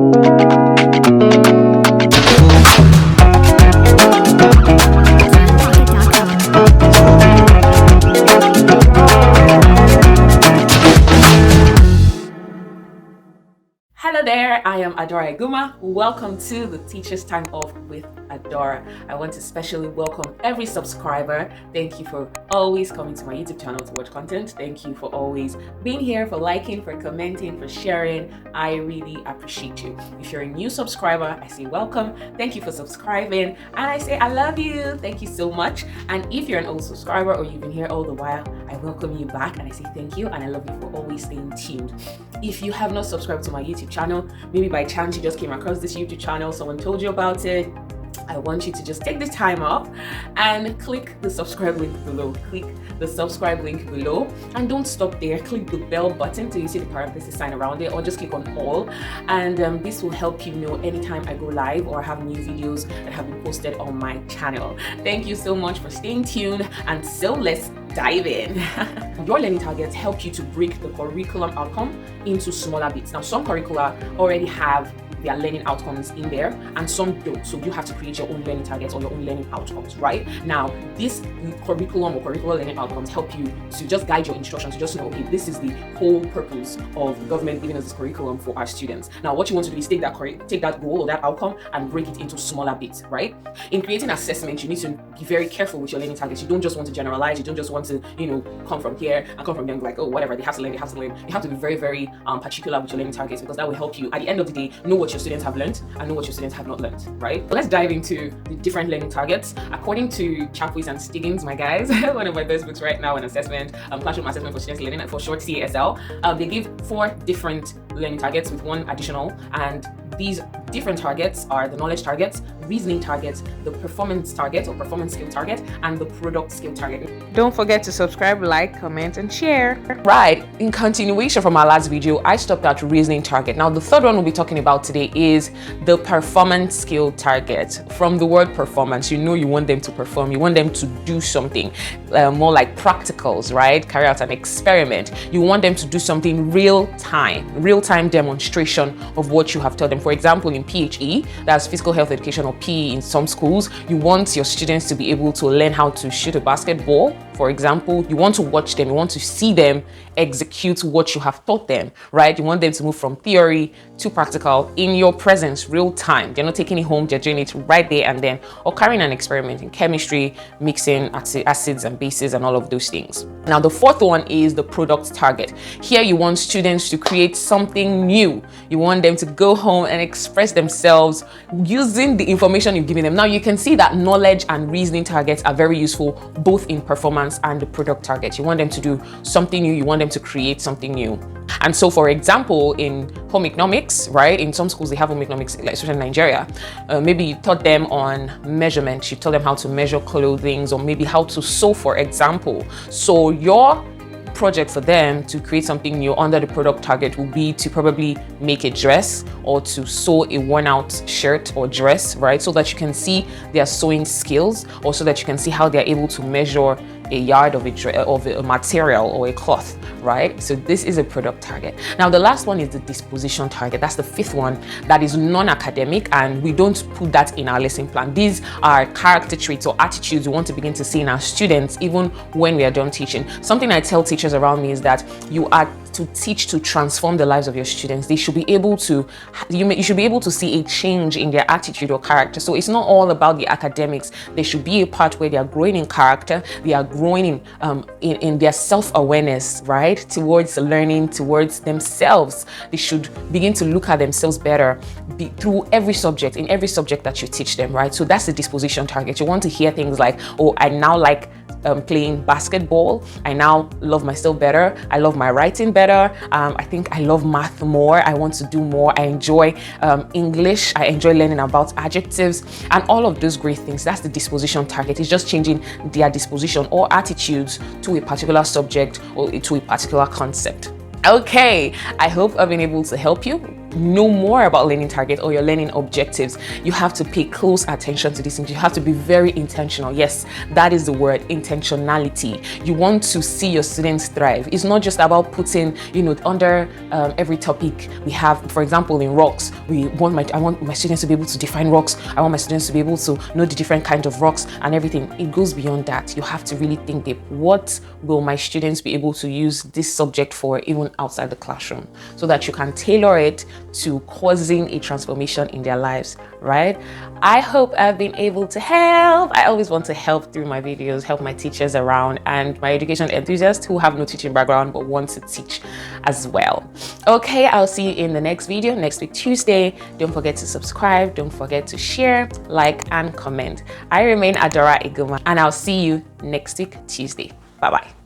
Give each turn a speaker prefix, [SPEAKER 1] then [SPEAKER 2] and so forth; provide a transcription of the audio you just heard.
[SPEAKER 1] Hello there, I am AdoraI Igunma. Welcome to the Teacher's Time Off with Adora. I want to specially welcome every subscriber. Thank you for always coming to my YouTube channel to watch content. Thank you for always being here, for liking, for commenting, for sharing. I really appreciate you. If you're a new subscriber, I say welcome. Thank you for subscribing. And I say I love you. Thank you so much. And if you're an old subscriber or you've been here all the while, I welcome you back and I say thank you and I love you for always staying tuned. If you have not subscribed to my YouTube channel, maybe by chance you just came across this YouTube channel, someone told you about it, I want you to just take this time off and click the subscribe link below. Click the subscribe link below and don't stop there. Click the bell button till you see the parenthesis sign around it, or just click on all, and this will help you know anytime I go live or have new videos that have been posted on my channel. Thank you so much for staying tuned, and so let's dive in. Your learning targets help you to break the curriculum outcome into smaller bits. Now, some curricula already have their learning outcomes in there and some don't, so you have to create your own learning targets or your own learning outcomes. Right now, this curriculum or curricular learning outcomes help you to just guide your instruction, to just know, okay, this is the whole purpose of government giving us this curriculum for our students. Now what you want to do is take that goal or that outcome and break it into smaller bits. Right, in creating assessment, you need to be very careful with your learning targets. You don't just want to generalize, you don't just want to come from here and come from them like, oh, whatever, they have to learn. You have to be very, very particular with your learning targets, because that will help you at the end of the day know what your students have learned and know what your students have not learned. Right, let's dive into the different learning targets according to Chapwiz and Stiggins, my guys. One of my best books right now on assessment, classroom assessment for students learning, for short CASL. They give 4 different learning targets with 1 additional, and these different targets are the knowledge targets, reasoning targets, the performance target or performance skill target, and the product skill target. Don't forget to subscribe, like, comment, and share. Right, in continuation from our last video, I stopped at reasoning target. Now the third one we'll be talking about today is the performance skill target. From the word performance, you want them to perform, you want them to do something, more like practicals, right? Carry out an experiment. You want them to do something real-time demonstration of what you have taught them. For example, in PHE, that's physical health education, or PE in some schools, you want your students to be able to learn how to shoot a basketball. For example, you want to watch them, you want to see them execute what you have taught them, right? You want them to move from theory to practical in your presence, real time. They're not taking it home, they're doing it right there and then, or carrying an experiment in chemistry, mixing acids and bases and all of those things. Now, the fourth one is the product target. Here, you want students to create something new. You want them to go home and express themselves using the information you've given them. Now, you can see that knowledge and reasoning targets are very useful both in performance and the product target. You want them to do something new, you want them to create something new. And so, for example, in home economics, right, in some schools they have home economics, like especially in Nigeria, maybe you taught them on measurement, you taught them how to measure clothing, or maybe how to sew, for example. So your project for them to create something new under the product target will be to probably make a dress or to sew a worn out shirt or dress, right? So that you can see their sewing skills, or so that you can see how they're able to measure a yard of a material or a cloth, right? So this is a product target. Now the last one is the disposition target. That's the 5th one, that is non-academic, and we don't put that in our lesson plan. These are character traits or attitudes we want to begin to see in our students even when we are done teaching. Something I tell teachers around me is that you are to teach to transform the lives of your students. They should be able to, you should be able to see a change in their attitude or character. So it's not all about the academics. There should be a part where they are growing in character, they are growing in their self-awareness, right? Towards learning, towards themselves. They should begin to look at themselves better through every subject, in every subject that you teach them, right? So that's the disposition target. You want to hear things like, oh, I now like playing basketball. I now love myself better. I love my writing better. I think I love math more. I want to do more. I enjoy English. I enjoy learning about adjectives and all of those great things. That's the disposition target. It's just changing their disposition or attitudes to a particular subject or to a particular concept. Okay, I hope I've been able to help you. know more about learning target or your learning objectives, you have to pay close attention to these things. You have to be very intentional. Yes, that is the word, intentionality. You want to see your students thrive. It's not just about putting, under every topic we have. For example, in rocks, I want my students to be able to define rocks. I want my students to be able to know the different kinds of rocks and everything. It goes beyond that. You have to really think deep. What will my students be able to use this subject for even outside the classroom, so that you can tailor it to causing a transformation in their lives, right? I hope I've been able to help. I always want to help through my videos, help my teachers around and my education enthusiasts who have no teaching background but want to teach as well. Okay, I'll see you in the next video next week, Tuesday. Don't forget to subscribe. Don't forget to share, like, and comment. I remain AdoraI Iguma, and I'll see you next week, Tuesday. Bye-bye.